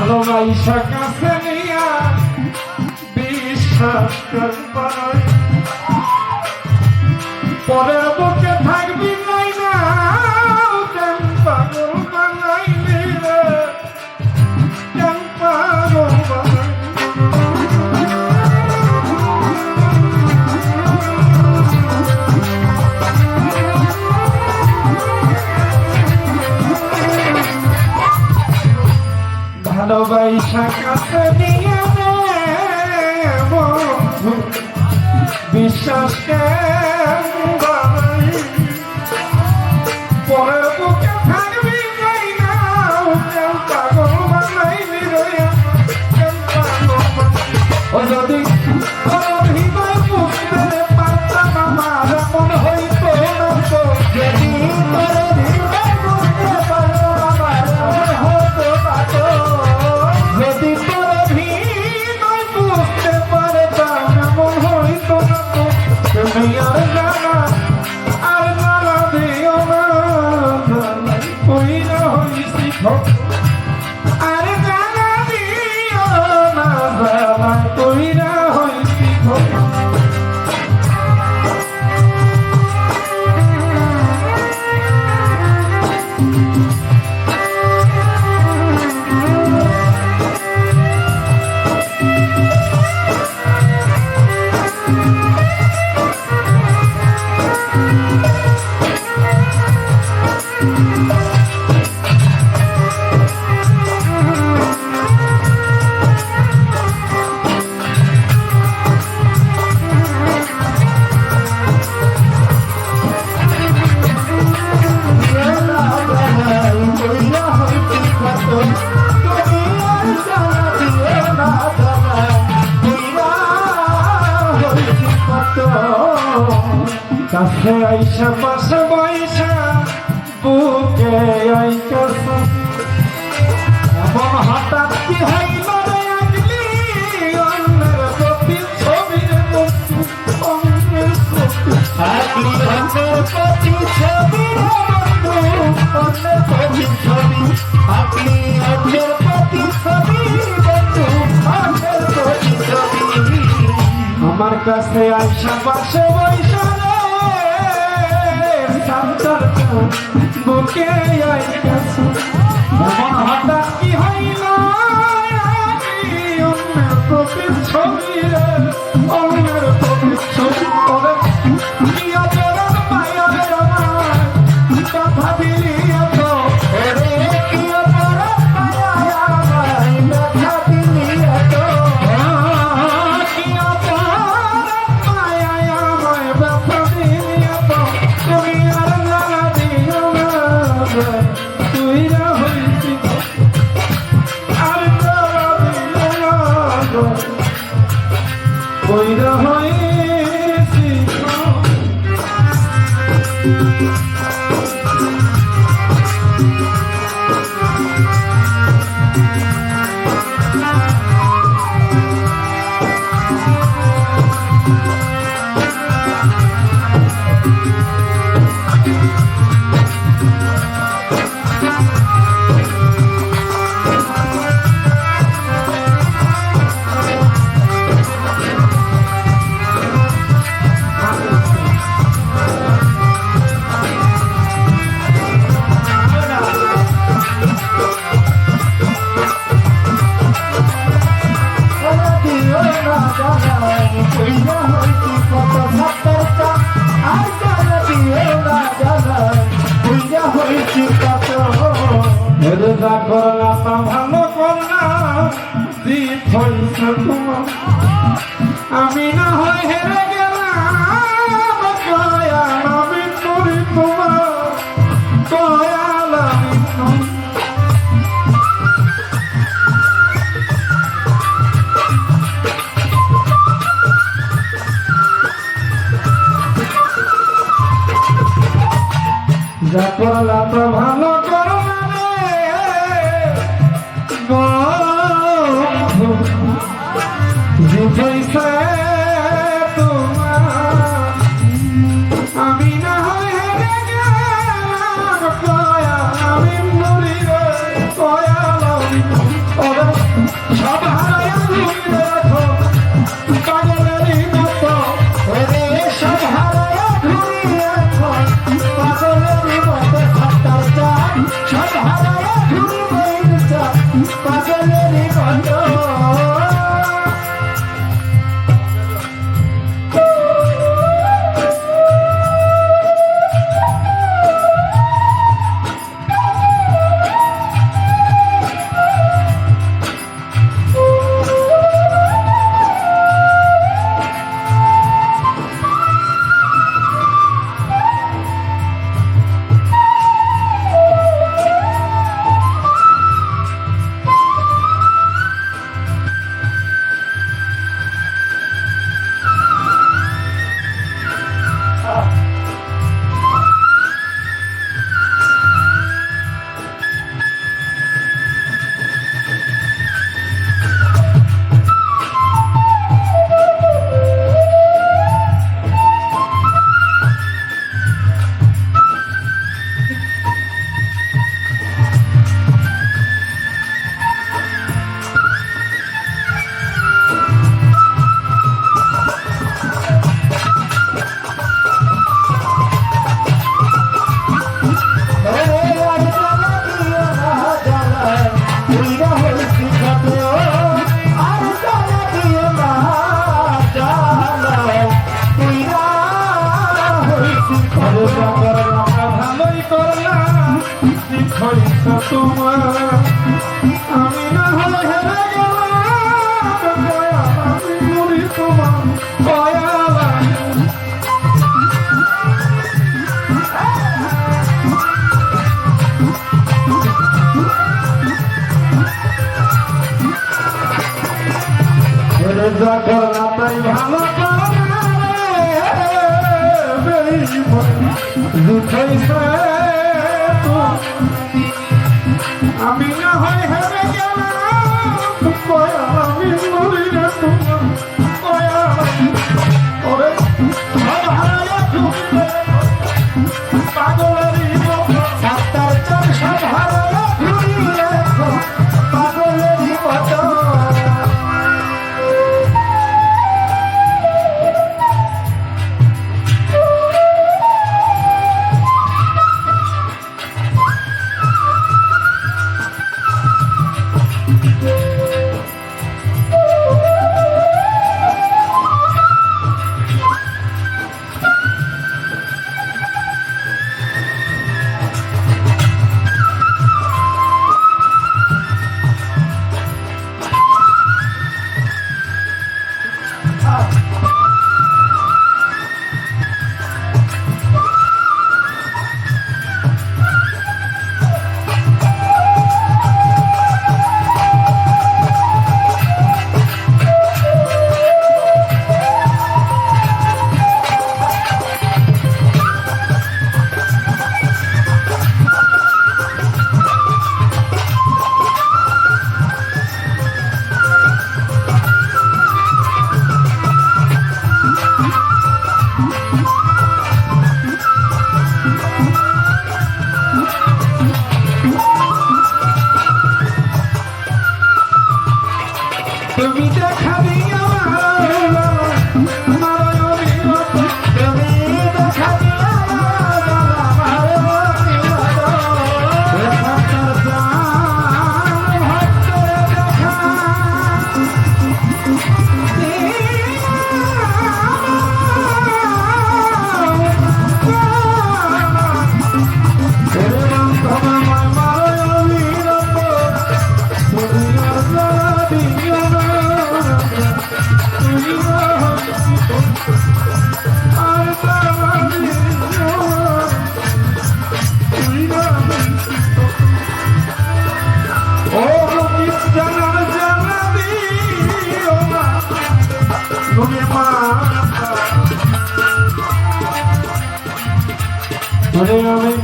ভালোবাসা কাছে নিয়া বিশ্বাস করবাই পরের বুকে থাকবি নাই না কেন পাগল বানাইলি রে কেন পাগল ভালোবাসা কাছে নিয়ে বিশ্বাস পরের বুকে থাকবি নাই না কেন পাগল বানাইলি রে কেন পাগল যদি হৃদয় বুঝতে পারতাম আমার মন হইত না তো যদি হৃদয় বুঝতে পারতাম আমার মন হইত না তো যদি হৃদয় বুঝতে পারতাম মন হইত না তো তুমি আর জানা দিও না ওই না হইছি আর জানা দিও না তুই না হইছি কাছে আইসা পাশে বইসা বুকে আইকাছ এমন হঠাৎ কি হইল রে আগলি অন্যের প্রতি ছবির বস্তু অন্যের প্রতি আগলি অন্যের প্রতি ছবির বস্তু অন্যের প্রতি ছবি আগলি অন্যের প্রতি ছবি বস্তু অন্যের প্রতি ছবি আমার কাছে আইসা পাশে বইসা বুকে আইকাছ এমন হঠাৎ কি হইল অন্যের প্রতি ছবি অন্যের প্রতি ছবি করে কি অপরাধ পাইয়ার আমার কথা দিলি এত কি অপরাধ পাইয়ার আমার কথা দিলি এত কি অপরাধ পাইয়ার আমার কথা দিলি এত তুমি তুই না হইছি আর কইরা হইছি ভালো করলা আমি না হয় হেরে গেলাম কয়াল আমি করি তোমার কয়াল আমি যা করলা তো ভালো করলা রে যে সব হারায়া ঘুরিয়ে এখন পাগলেরই মতো ওরে সব হারায়া ঘুরিয়ে এখন পাগলেরই মতো সাতার চান সব হারায়া ঘুরিয়ে পাগলেরই মতো ভালোই করলাম তোমার আমি না হলে হেরে গেলাম তোমার যা করলাম তাই ভালো আমি না হয় হেরে গেলাম আমি মরি রে পাগলেরই সাতার চার সব হারায়া ঘুরিয়ে পাগলেরই মতো তুমি দেখা দিয়া আমি